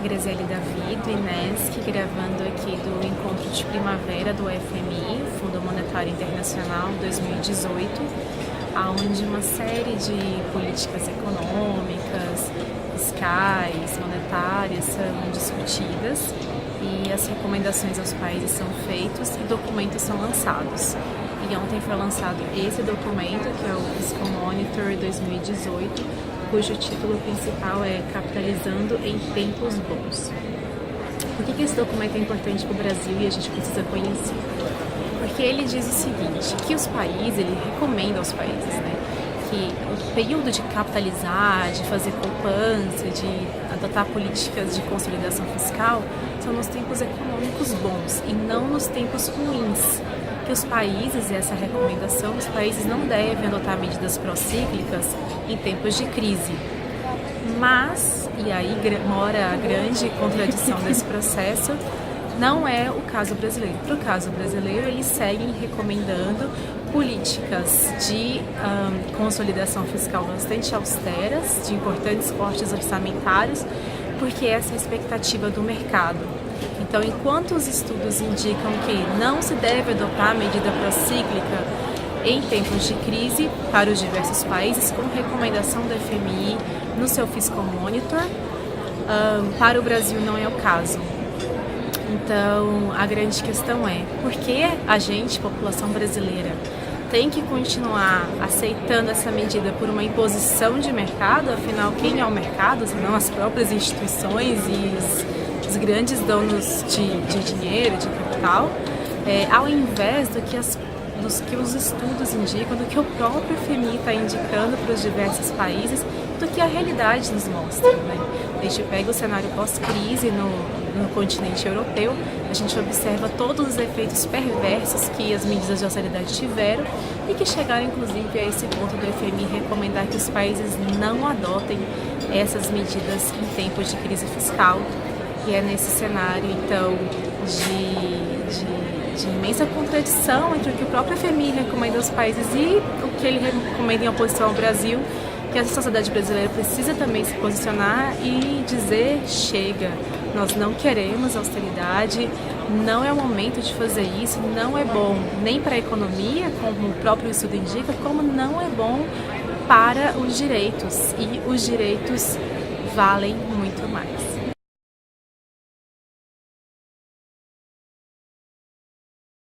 Graziele Davi, do INESC, gravando aqui do Encontro de Primavera do FMI, Fundo Monetário Internacional 2018, onde uma série de políticas econômicas, fiscais, monetárias são discutidas e as recomendações aos países são feitas e documentos são lançados. E ontem foi lançado esse documento, que é o Fiscal Monitor 2018, cujo título principal é Capitalizando em Tempos Bons. Por que esse documento é importante para o Brasil e a gente precisa conhecer? Porque ele diz o seguinte, que os países, ele recomenda aos países, que o período de capitalizar, de fazer poupança, de adotar políticas de consolidação fiscal, são nos tempos econômicos bons e não nos tempos ruins. Que os países, e essa recomendação, os países não devem adotar medidas procíclicas em tempos de crise. Mas, e aí mora a grande contradição desse processo, não é o caso brasileiro. Para o caso brasileiro, eles seguem recomendando políticas de consolidação fiscal bastante austeras, de importantes cortes orçamentários, porque essa é a expectativa do mercado. Então, enquanto os estudos indicam que não se deve adotar medida procíclica em tempos de crise para os diversos países, com recomendação do FMI no seu Fiscal Monitor, para o Brasil não é o caso. Então, a grande questão é, por que a gente, população brasileira, tem que continuar aceitando essa medida por uma imposição de mercado? Afinal, quem é o mercado, senão as próprias instituições e os grandes donos de dinheiro, de capital, ao invés dos que os estudos indicam, do que o próprio FMI está indicando para os diversos países, do que a realidade nos mostra. A gente pega o cenário pós-crise no continente europeu, a gente observa todos os efeitos perversos que as medidas de austeridade tiveram e que chegaram inclusive a esse ponto do FMI recomendar que os países não adotem essas medidas em tempos de crise fiscal. E é nesse cenário, então, de imensa contradição entre o que o próprio FMI recomenda aos países e o que ele recomenda em oposição ao Brasil, que a sociedade brasileira precisa também se posicionar e dizer: chega, nós não queremos austeridade, não é o momento de fazer isso, não é bom nem para a economia, como o próprio estudo indica, como não é bom para os direitos, e os direitos valem muito mais.